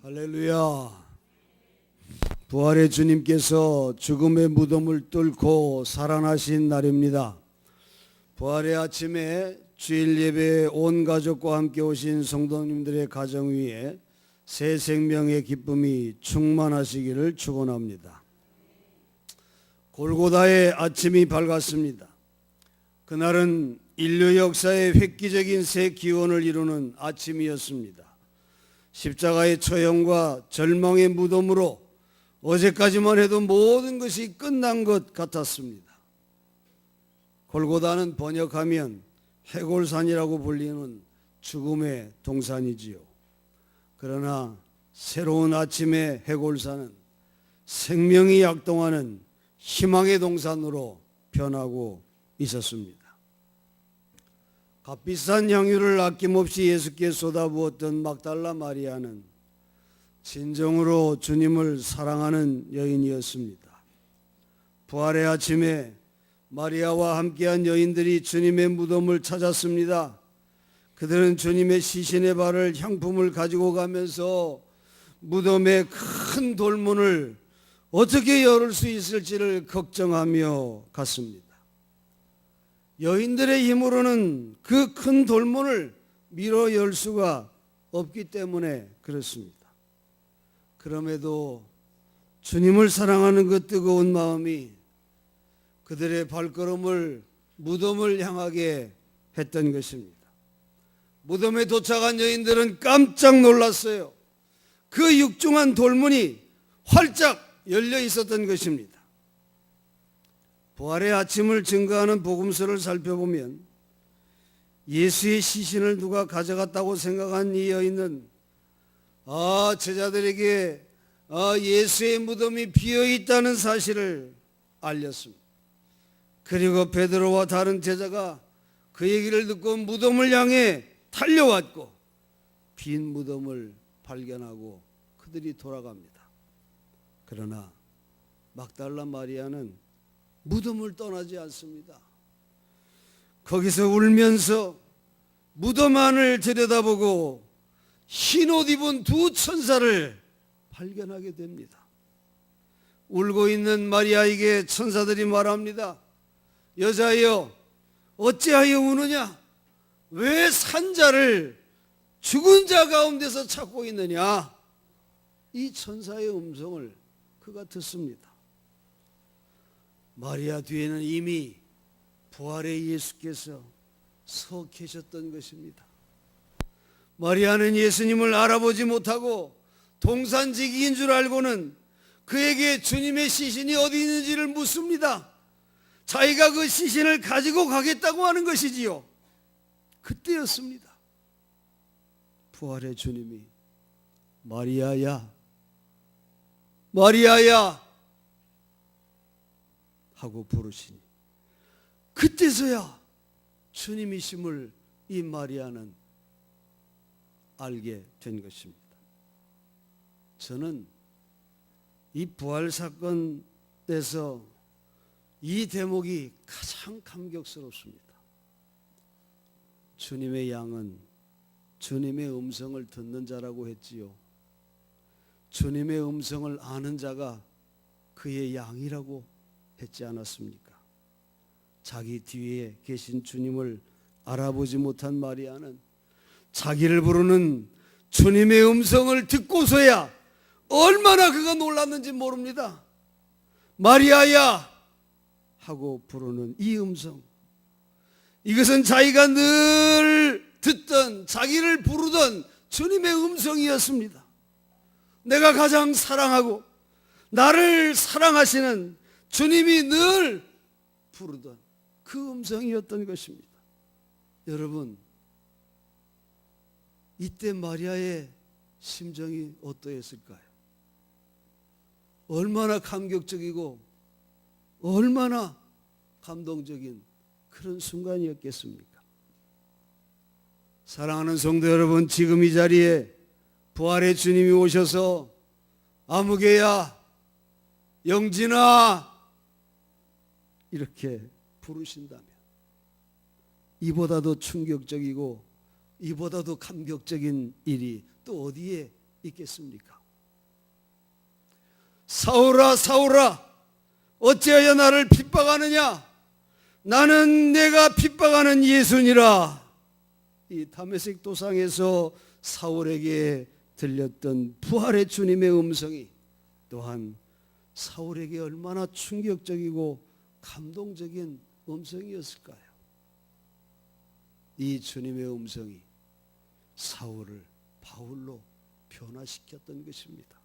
할렐루야. 부활의 주님께서 죽음의 무덤을 뚫고 살아나신 날입니다. 부활의 아침에 주일 예배에 온 가족과 함께 오신 성도님들의 가정 위에 새 생명의 기쁨이 충만하시기를 축원합니다. 골고다의 아침이 밝았습니다. 그날은 인류 역사의 획기적인 새 기원을 이루는 아침이었습니다. 십자가의 처형과 절망의 무덤으로 어제까지만 해도 모든 것이 끝난 것 같았습니다. 골고다는 번역하면 해골산이라고 불리는 죽음의 동산이지요. 그러나 새로운 아침의 해골산은 생명이 약동하는 희망의 동산으로 변하고 있었습니다. 값비싼 향유를 아낌없이 예수께 쏟아부었던 막달라 마리아는 진정으로 주님을 사랑하는 여인이었습니다. 부활의 아침에 마리아와 함께한 여인들이 주님의 무덤을 찾았습니다. 그들은 주님의 시신의 발을 향품을 가지고 가면서 무덤의 큰 돌문을 어떻게 열을 수 있을지를 걱정하며 갔습니다. 여인들의 힘으로는 그 큰 돌문을 밀어 열 수가 없기 때문에 그렇습니다. 그럼에도 주님을 사랑하는 그 뜨거운 마음이 그들의 발걸음을 무덤을 향하게 했던 것입니다. 무덤에 도착한 여인들은 깜짝 놀랐어요. 그 육중한 돌문이 활짝 열려 있었던 것입니다. 부활의 아침을 증거하는 복음서를 살펴보면 예수의 시신을 누가 가져갔다고 생각한 이 여인은 제자들에게 예수의 무덤이 비어있다는 사실을 알렸습니다. 그리고 베드로와 다른 제자가 그 얘기를 듣고 무덤을 향해 달려왔고 빈 무덤을 발견하고 그들이 돌아갑니다. 그러나 막달라 마리아는 무덤을 떠나지 않습니다. 거기서 울면서 무덤 안을 들여다보고 흰옷 입은 두 천사를 발견하게 됩니다. 울고 있는 마리아에게 천사들이 말합니다. 여자여, 어찌하여 우느냐? 왜 산자를 죽은 자 가운데서 찾고 있느냐? 이 천사의 음성을 그가 듣습니다. 마리아 뒤에는 이미 부활의 예수께서 서 계셨던 것입니다. 마리아는 예수님을 알아보지 못하고 동산지기인 줄 알고는 그에게 주님의 시신이 어디 있는지를 묻습니다. 자기가 그 시신을 가지고 가겠다고 하는 것이지요. 그때였습니다. 부활의 주님이 마리아야, 마리아야 하고 부르시니 그때서야 주님이심을 이 마리아는 알게 된 것입니다. 저는 이 부활 사건에서 이 대목이 가장 감격스럽습니다. 주님의 양은 주님의 음성을 듣는 자라고 했지요. 주님의 음성을 아는 자가 그의 양이라고 했지 않았습니까? 자기 뒤에 계신 주님을 알아보지 못한 마리아는 자기를 부르는 주님의 음성을 듣고서야 얼마나 그가 놀랐는지 모릅니다. 마리아야 하고 부르는 이 음성, 이것은 자기가 늘 듣던, 자기를 부르던 주님의 음성이었습니다. 내가 가장 사랑하고 나를 사랑하시는 주님이 늘 부르던 그 음성이었던 것입니다. 여러분, 이때 마리아의 심정이 어떠했을까요? 얼마나 감격적이고 얼마나 감동적인 그런 순간이었겠습니까? 사랑하는 성도 여러분, 지금 이 자리에 부활의 주님이 오셔서 아무개야, 영진아 이렇게 부르신다면 이보다도 충격적이고 이보다도 감격적인 일이 또 어디에 있겠습니까? 사울아 사울아 어찌하여 나를 핍박하느냐? 나는 내가 핍박하는 예수니라. 이 다메섹 도상에서 사울에게 들렸던 부활의 주님의 음성이 또한 사울에게 얼마나 충격적이고 감동적인 음성이었을까요? 이 주님의 음성이 사울을 바울로 변화시켰던 것입니다.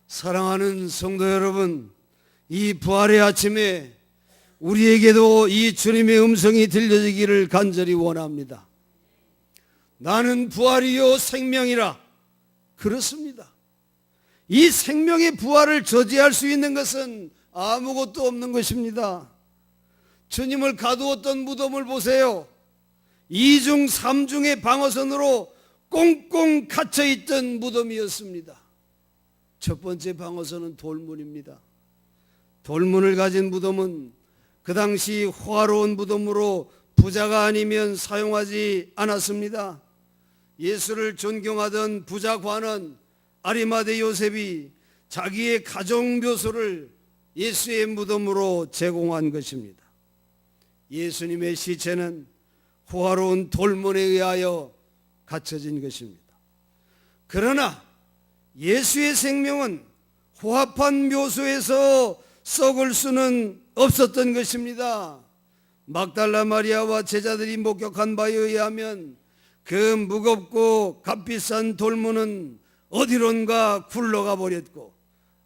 사랑하는 성도 여러분, 이 부활의 아침에 우리에게도 이 주님의 음성이 들려지기를 간절히 원합니다. 나는 부활이요 생명이라. 그렇습니다. 이 생명의 부활을 저지할 수 있는 것은 아무것도 없는 것입니다. 주님을 가두었던 무덤을 보세요. 2중 3중의 방어선으로 꽁꽁 갇혀있던 무덤이었습니다. 첫 번째 방어선은 돌문입니다. 돌문을 가진 무덤은 그 당시 호화로운 무덤으로 부자가 아니면 사용하지 않았습니다. 예수를 존경하던 부자 관원 아리마대 요셉이 자기의 가족 묘소를 예수의 무덤으로 제공한 것입니다. 예수님의 시체는 호화로운 돌문에 의하여 갖춰진 것입니다. 그러나 예수의 생명은 호합한 묘소에서 썩을 수는 없었던 것입니다. 막달라 마리아와 제자들이 목격한 바에 의하면 그 무겁고 값비싼 돌문은 어디론가 굴러가 버렸고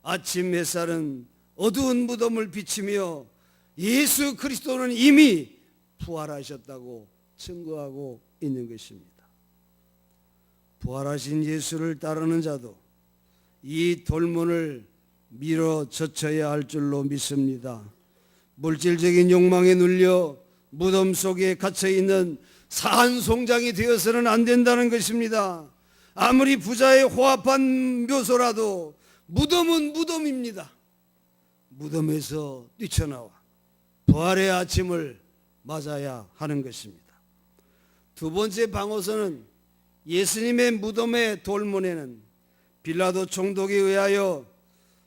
아침 햇살은 어두운 무덤을 비치며 예수 그리스도는 이미 부활하셨다고 증거하고 있는 것입니다. 부활하신 예수를 따르는 자도 이 돌문을 밀어 젖혀야 할 줄로 믿습니다. 물질적인 욕망에 눌려 무덤 속에 갇혀있는 산송장이 되어서는 안 된다는 것입니다. 아무리 부자의 호합한 묘소라도 무덤은 무덤입니다. 무덤에서 뛰쳐나와 부활의 아침을 맞아야 하는 것입니다. 두 번째 방어선은 예수님의 무덤의 돌문에는 빌라도 총독에 의하여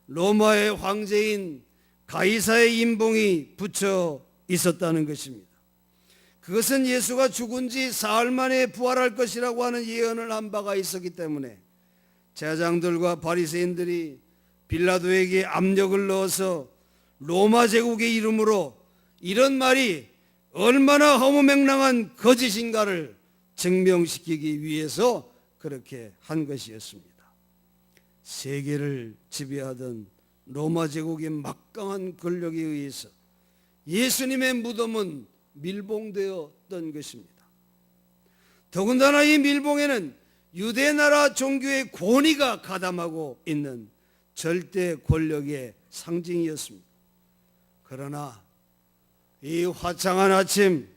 로마의 황제인 가이사의 인봉이 붙여 있었다는 것입니다. 그것은 예수가 죽은 지 사흘 만에 부활할 것이라고 하는 예언을 한 바가 있었기 때문에 제사장들과 바리새인들이 빌라도에게 압력을 넣어서 로마 제국의 이름으로 이런 말이 얼마나 허무맹랑한 거짓인가를 증명시키기 위해서 그렇게 한 것이었습니다. 세계를 지배하던 로마 제국의 막강한 권력에 의해서 예수님의 무덤은 밀봉되었던 것입니다. 더군다나 이 밀봉에는 유대나라 종교의 권위가 가담하고 있는 절대 권력의 상징이었습니다. 그러나 이 화창한 아침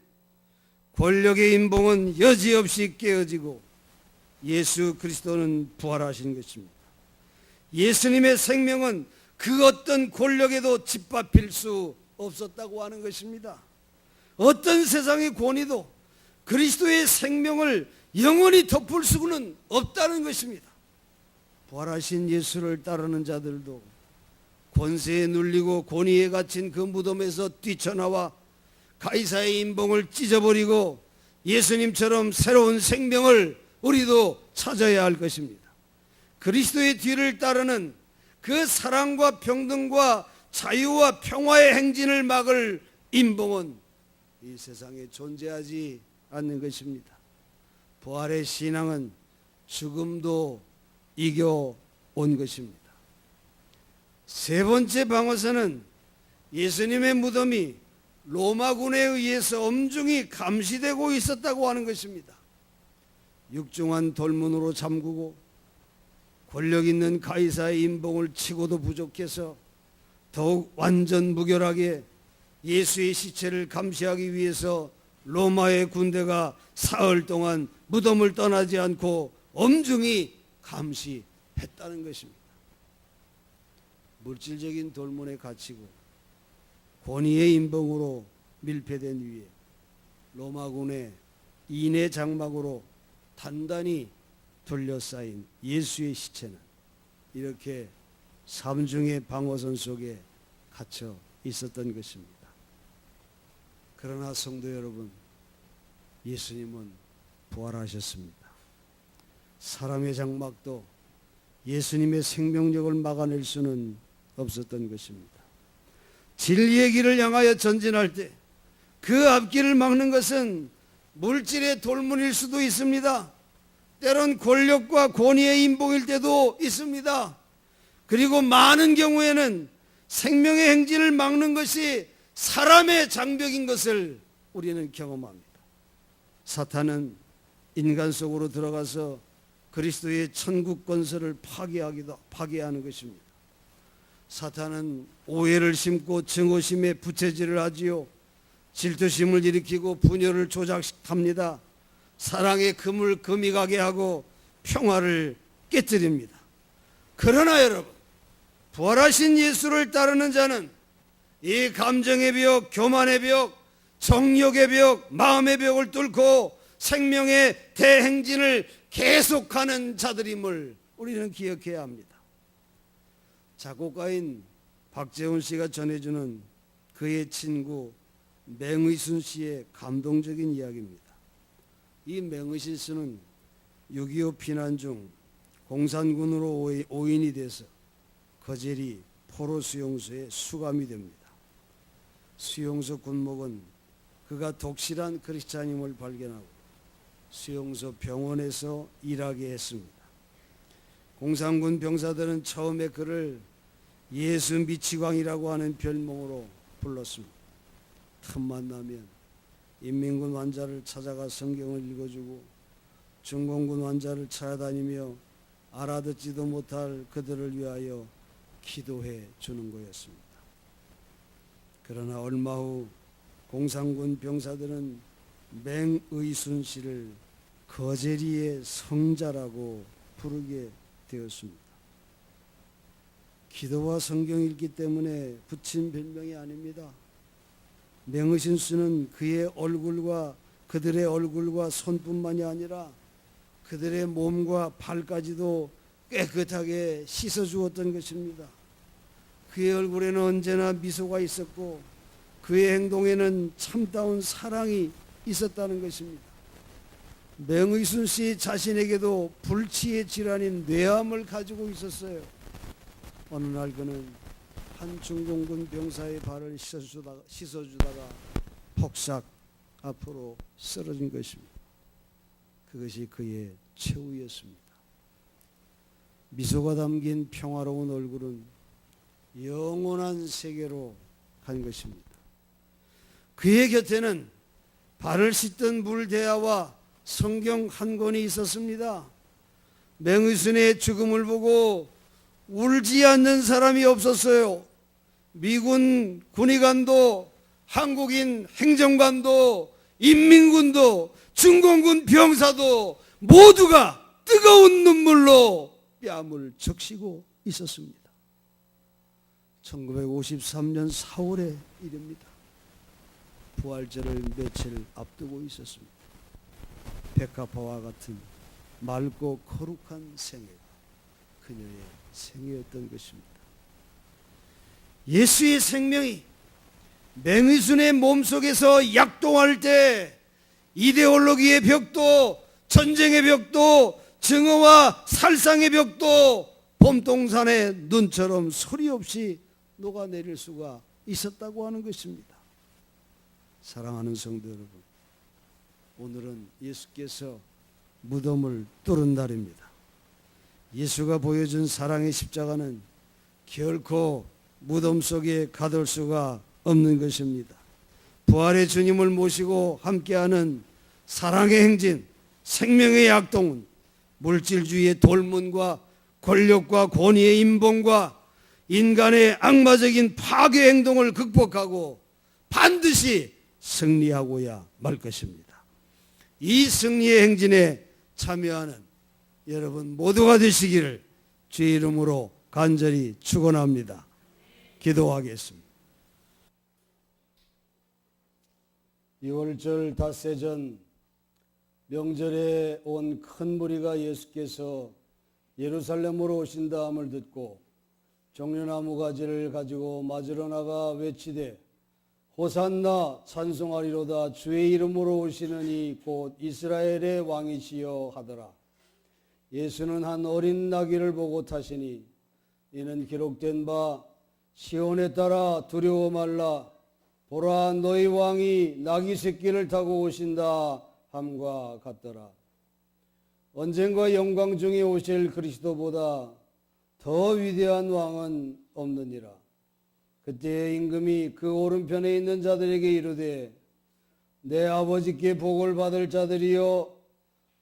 권력의 인봉은 여지없이 깨어지고 예수 그리스도는 부활하신 것입니다. 예수님의 생명은 그 어떤 권력에도 짓밟힐 수 없었다고 하는 것입니다. 어떤 세상의 권위도 그리스도의 생명을 영원히 덮을 수는 없다는 것입니다. 부활하신 예수를 따르는 자들도 권세에 눌리고 권위에 갇힌 그 무덤에서 뛰쳐나와 가이사의 인봉을 찢어버리고 예수님처럼 새로운 생명을 우리도 찾아야 할 것입니다. 그리스도의 뒤를 따르는 그 사랑과 평등과 자유와 평화의 행진을 막을 인봉은 이 세상에 존재하지 않는 것입니다. 부활의 신앙은 죽음도 이겨온 것입니다. 세 번째 방어선은 예수님의 무덤이 로마군에 의해서 엄중히 감시되고 있었다고 하는 것입니다. 육중한 돌문으로 잠그고 권력 있는 가이사의 인봉을 치고도 부족해서 더욱 완전 무결하게 예수의 시체를 감시하기 위해서 로마의 군대가 사흘 동안 무덤을 떠나지 않고 엄중히 감시했다는 것입니다. 물질적인 돌문에 갇히고 권위의 인봉으로 밀폐된 위에 로마군의 인의 장막으로 단단히 둘러싸인 예수의 시체는 이렇게 삼중의 방어선 속에 갇혀 있었던 것입니다. 그러나 성도 여러분, 예수님은 부활하셨습니다. 사람의 장막도 예수님의 생명력을 막아낼 수는 없었던 것입니다. 진리의 길을 향하여 전진할 때 그 앞길을 막는 것은 물질의 돌문일 수도 있습니다. 때론 권력과 권위의 인봉일 때도 있습니다. 그리고 많은 경우에는 생명의 행진을 막는 것이 사람의 장벽인 것을 우리는 경험합니다. 사탄은 인간 속으로 들어가서 그리스도의 천국 건설을 파괴하는 것입니다. 사탄은 오해를 심고 증오심에 부채질을 하지요. 질투심을 일으키고 분열을 조작합니다. 사랑의 금을 금이 가게 하고 평화를 깨뜨립니다. 그러나 여러분, 부활하신 예수를 따르는 자는 이 감정의 벽, 교만의 벽, 정욕의 벽, 마음의 벽을 뚫고 생명의 대행진을 계속하는 자들임을 우리는 기억해야 합니다. 작곡가인 박재훈 씨가 전해주는 그의 친구 맹의순 씨의 감동적인 이야기입니다. 이 맹의순 씨는 6.25 피난 중 공산군으로 오인이 돼서 거제리 포로 수용소에 수감이 됩니다. 수용소 군목은 그가 독실한 크리스찬임을 발견하고 수용소 병원에서 일하게 했습니다. 공산군 병사들은 처음에 그를 예수 미치광이라고 하는 별명으로 불렀습니다. 틈만 나면 인민군 환자를 찾아가 성경을 읽어주고 중공군 환자를 찾아다니며 알아듣지도 못할 그들을 위하여 기도해 주는 거였습니다. 그러나 얼마 후 공산군 병사들은 맹의순 씨를 거제리의 성자라고 부르게 되었습니다. 기도와 성경 읽기 때문에 붙인 별명이 아닙니다. 맹의순 씨는 그의 얼굴과 그들의 얼굴과 손뿐만이 아니라 그들의 몸과 발까지도 깨끗하게 씻어주었던 것입니다. 그의 얼굴에는 언제나 미소가 있었고 그의 행동에는 참다운 사랑이 있었다는 것입니다. 맹의순 씨 자신에게도 불치의 질환인 뇌암을 가지고 있었어요. 어느 날 그는 한 중공군 병사의 발을 씻어주다가 폭삭 앞으로 쓰러진 것입니다. 그것이 그의 최후였습니다. 미소가 담긴 평화로운 얼굴은 영원한 세계로 간 것입니다. 그의 곁에는 발을 씻던 물대야와 성경 한 권이 있었습니다. 맹의순의 죽음을 보고 울지 않는 사람이 없었어요. 미군 군의관도, 한국인 행정관도, 인민군도, 중공군 병사도 모두가 뜨거운 눈물로 뺨을 적시고 있었습니다. 1953년 4월의 일입니다. 부활절을 며칠 앞두고 있었습니다. 백합화와 같은 맑고 거룩한 생애가 그녀의 생애였던 것입니다. 예수의 생명이 맹의순의 몸속에서 약동할 때 이데올로기의 벽도, 전쟁의 벽도, 증오와 살상의 벽도 봄동산의 눈처럼 소리 없이 녹아내릴 수가 있었다고 하는 것입니다. 사랑하는 성도 여러분, 오늘은 예수께서 무덤을 뚫은 날입니다. 예수가 보여준 사랑의 십자가는 결코 무덤 속에 가둘 수가 없는 것입니다. 부활의 주님을 모시고 함께하는 사랑의 행진, 생명의 약동은 물질주의의 돌문과 권력과 권위의 인봉과 인간의 악마적인 파괴 행동을 극복하고 반드시 승리하고야 말 것입니다. 이 승리의 행진에 참여하는 여러분 모두가 되시기를 주의 이름으로 간절히 축원합니다. 기도하겠습니다. 6월절 닷새 전 명절에 온 큰 무리가 예수께서 예루살렘으로 오신다함을 듣고 종려나무 가지를 가지고 맞으러 나가 외치되 호산나 찬송하리로다 주의 이름으로 오시는 이 곧 이스라엘의 왕이시여 하더라. 예수는 한 어린 나귀를 보고 타시니 이는 기록된 바 시온에 따라 두려워 말라 보라 너희 왕이 나귀 새끼를 타고 오신다 함과 같더라. 언젠가 영광 중에 오실 그리스도보다 더 위대한 왕은 없느니라. 그때 임금이 그 오른편에 있는 자들에게 이르되 내 아버지께 복을 받을 자들이여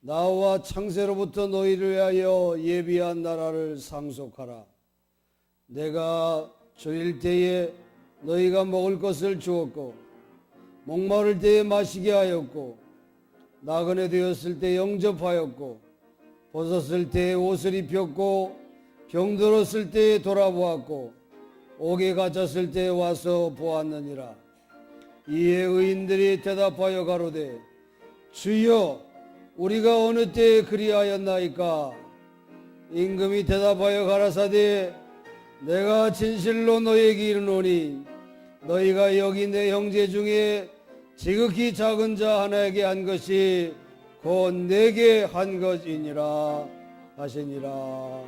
나와 창세로부터 너희를 위하여 예비한 나라를 상속하라. 내가 주일 때에 너희가 먹을 것을 주었고 목마를 때에 마시게 하였고 나그네 되었을 때 영접하였고 벗었을 때에 옷을 입혔고 병들었을 때에 돌아보았고 옥에 갇혔을 때에 와서 보았느니라. 이에 의인들이 대답하여 가로되 주여 우리가 어느 때에 그리하였나이까. 임금이 대답하여 가라사대 내가 진실로 너희에게 이르노니 너희가 여기 내 형제 중에 지극히 작은 자 하나에게 한 것이 곧 내게 한 것이니라 하시니라.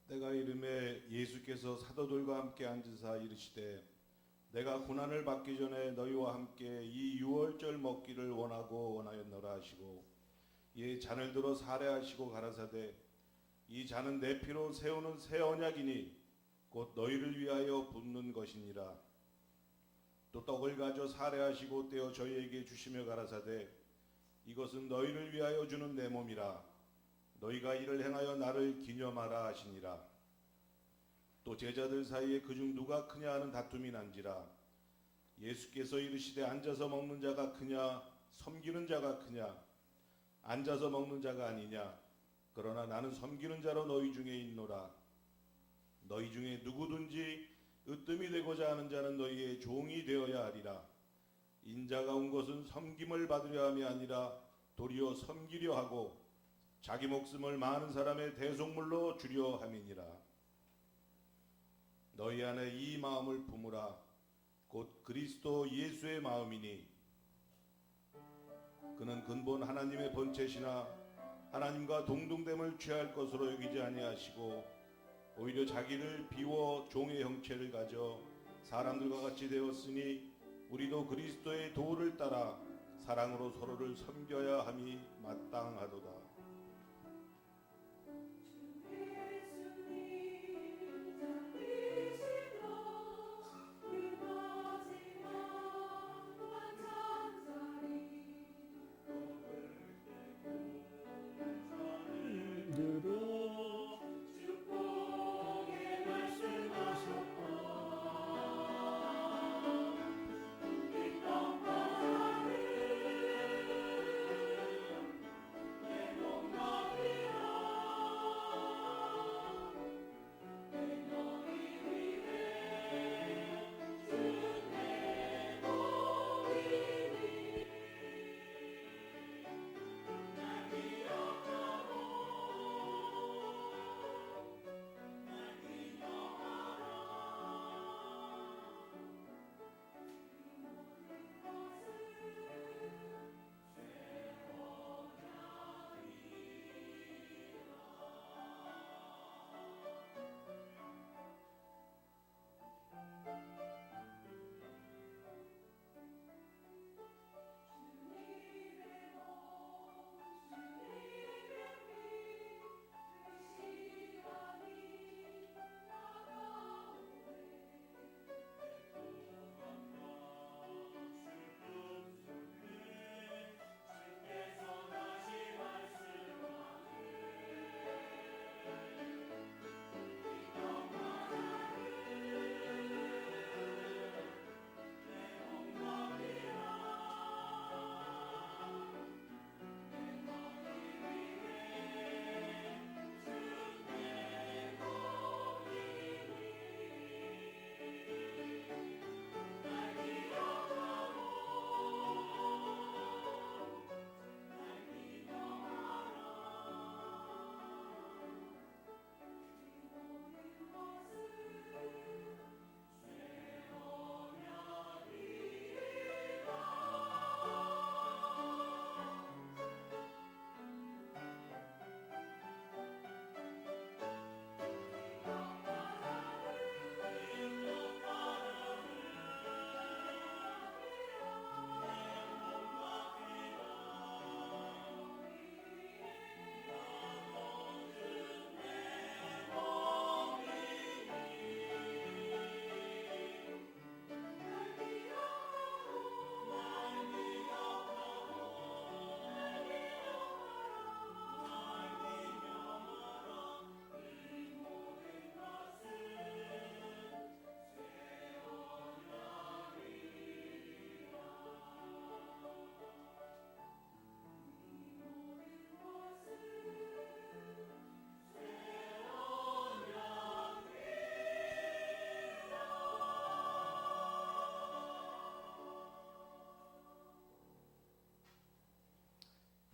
내가 이름에 예수께서 사도들과 함께 앉으사 이르시되 내가 고난을 받기 전에 너희와 함께 이 유월절 먹기를 원하였노라 하시고 이에 잔을 들어 사례하시고 가라사대 이 잔은 내 피로 세우는 새 언약이니 곧 너희를 위하여 붓는 것이니라. 또 떡을 가져 사례하시고 떼어 저희에게 주시며 가라사대 이것은 너희를 위하여 주는 내 몸이라. 너희가 이를 행하여 나를 기념하라 하시니라. 또 제자들 사이에 그중 누가 크냐 하는 다툼이 난지라. 예수께서 이르시되 앉아서 먹는 자가 크냐 섬기는 자가 크냐. 앉아서 먹는 자가 아니냐. 그러나 나는 섬기는 자로 너희 중에 있노라. 너희 중에 누구든지 으뜸이 되고자 하는 자는 너희의 종이 되어야 하리라. 인자가 온 것은 섬김을 받으려 함이 아니라 도리어 섬기려 하고 자기 목숨을 많은 사람의 대속물로 주려 함이니라. 너희 안에 이 마음을 품으라. 곧 그리스도 예수의 마음이니 그는 근본 하나님의 본체시나 하나님과 동등됨을 취할 것으로 여기지 아니하시고 오히려 자기를 비워 종의 형체를 가져 사람들과 같이 되었으니 우리도 그리스도의 도를 따라 사랑으로 서로를 섬겨야 함이 마땅하도다.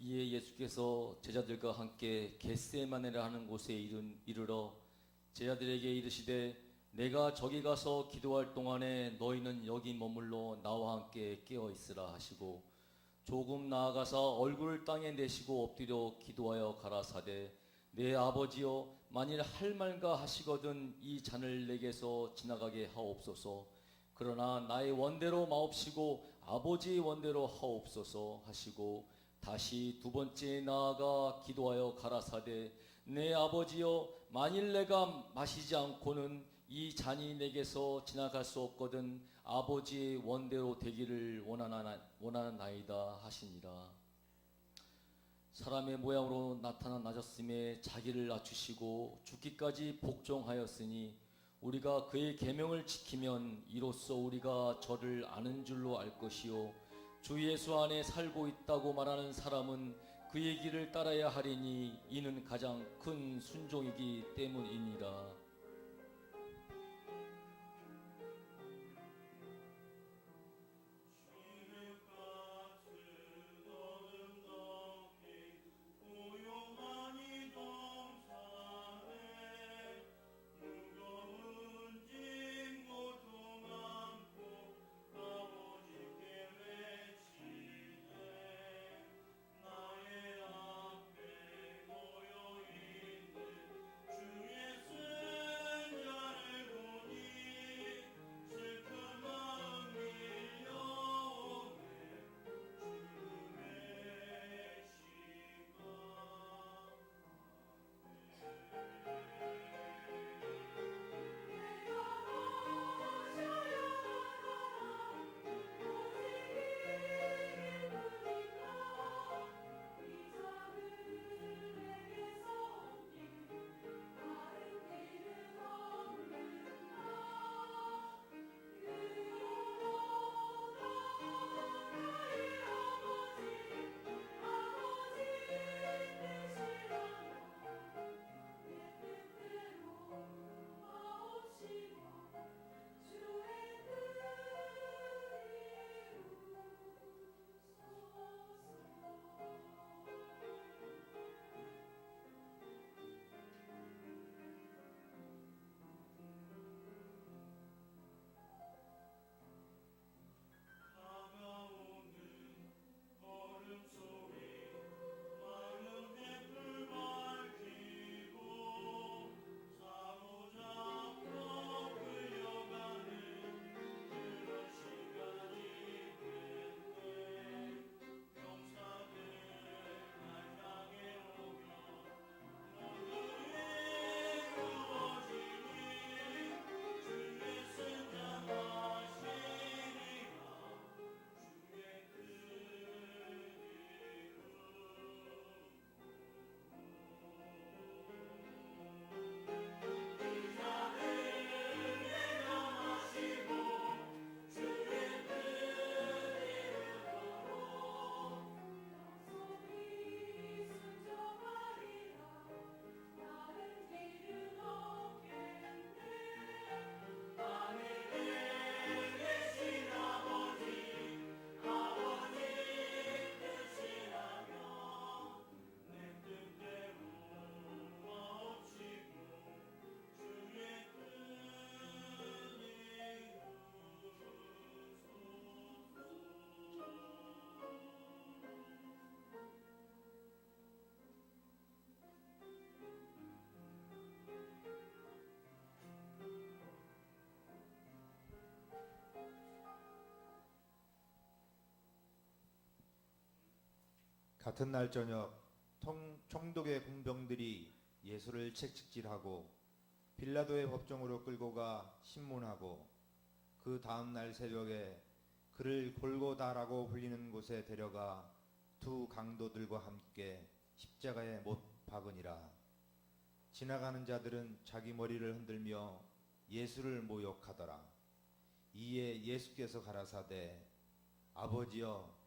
이에 예수께서 제자들과 함께 겟세마네라 하는 곳에 이르러 제자들에게 이르시되 내가 저기 가서 기도할 동안에 너희는 여기 머물러 나와 함께 깨어 있으라 하시고 조금 나아가서 얼굴을 땅에 내시고 엎드려 기도하여 가라사대 내 아버지여 만일 할 말가 하시거든 이 잔을 내게서 지나가게 하옵소서. 그러나 나의 원대로 마옵시고 아버지의 원대로 하옵소서 하시고 다시 두 번째 나아가 기도하여 가라사대 내 아버지여 만일 내가 마시지 않고는 이 잔이 내게서 지나갈 수 없거든 아버지의 원대로 되기를 원하나이다 하시니라. 사람의 모양으로 나타나셨음에 자기를 낮추시고 죽기까지 복종하였으니 우리가 그의 계명을 지키면 이로써 우리가 저를 아는 줄로 알 것이요 주 예수 안에 살고 있다고 말하는 사람은 그의 길을 따라야 하리니 이는 가장 큰 순종이기 때문이니라. 고요하니 동산에 무거운 짐 같은 날 저녁 총독의 군병들이 예수를 채찍질하고 빌라도의 법정으로 끌고 가 신문하고 그 다음 날 새벽에 그를 골고다라고 불리는 곳에 데려가 두 강도들과 함께 십자가에 못 박으니라. 지나가는 자들은 자기 머리를 흔들며 예수를 모욕하더라. 이에 예수께서 가라사대 아버지여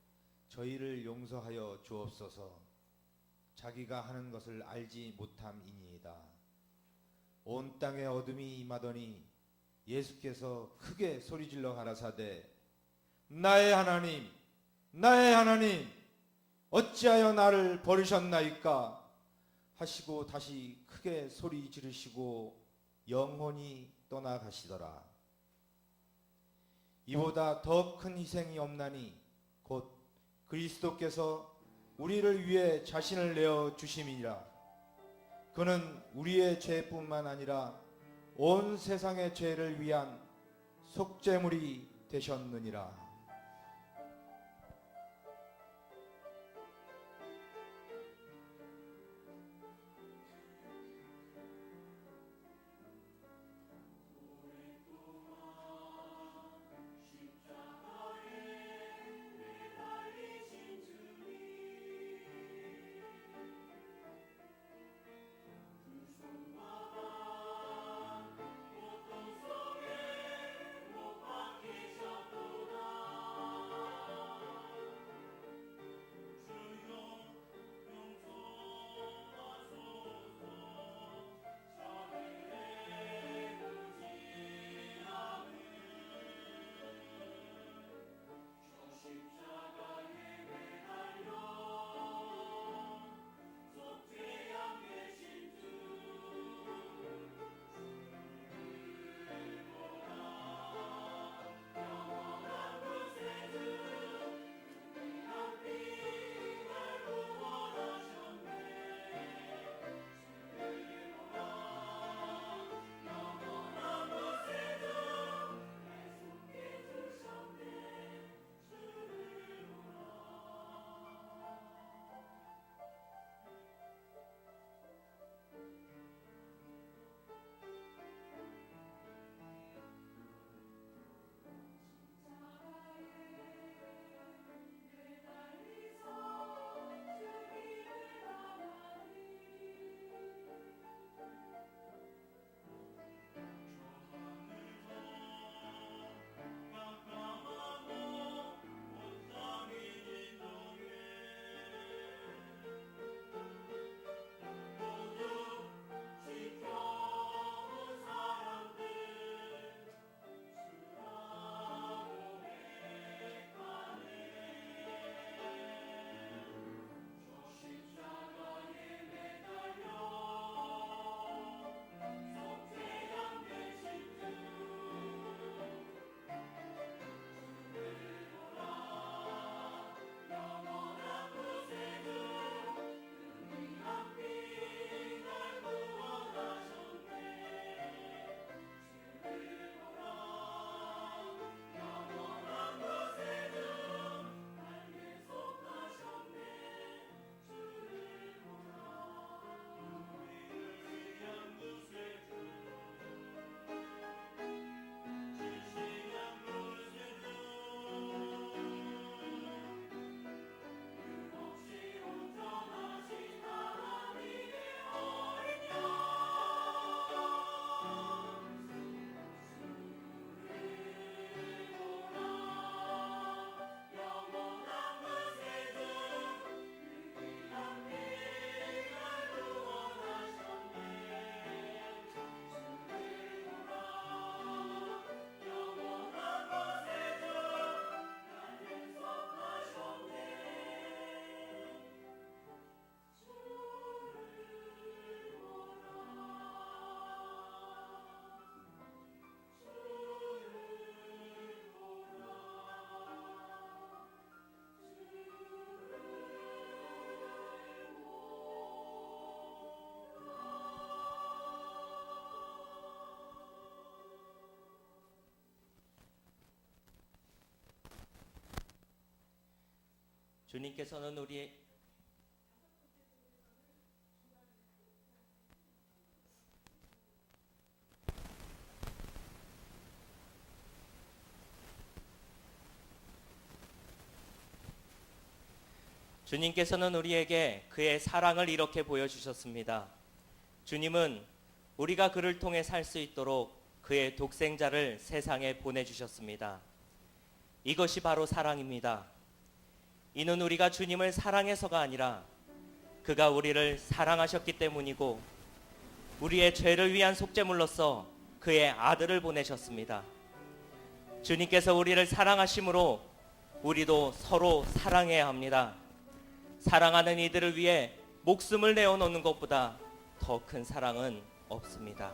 저희를 용서하여 주옵소서. 자기가 하는 것을 알지 못함이니이다. 온 땅에 어둠이 임하더니 예수께서 크게 소리질러 가라사대 나의 하나님 나의 하나님 어찌하여 나를 버리셨나이까 하시고 다시 크게 소리 지르시고 영혼이 떠나가시더라. 이보다 더 큰 희생이 없나니 곧 그리스도께서 우리를 위해 자신을 내어 주심이니라. 그는 우리의 죄뿐만 아니라 온 세상의 죄를 위한 속죄물이 되셨느니라. 주님께서는 우리의 주님께서는 우리에게 그의 사랑을 이렇게 보여주셨습니다. 주님은 우리가 그를 통해 살 수 있도록 그의 독생자를 세상에 보내주셨습니다. 이것이 바로 사랑입니다. 이는 우리가 주님을 사랑해서가 아니라 그가 우리를 사랑하셨기 때문이고 우리의 죄를 위한 속죄물로서 그의 아들을 보내셨습니다. 주님께서 우리를 사랑하심으로 우리도 서로 사랑해야 합니다. 사랑하는 이들을 위해 목숨을 내어놓는 것보다 더 큰 사랑은 없습니다.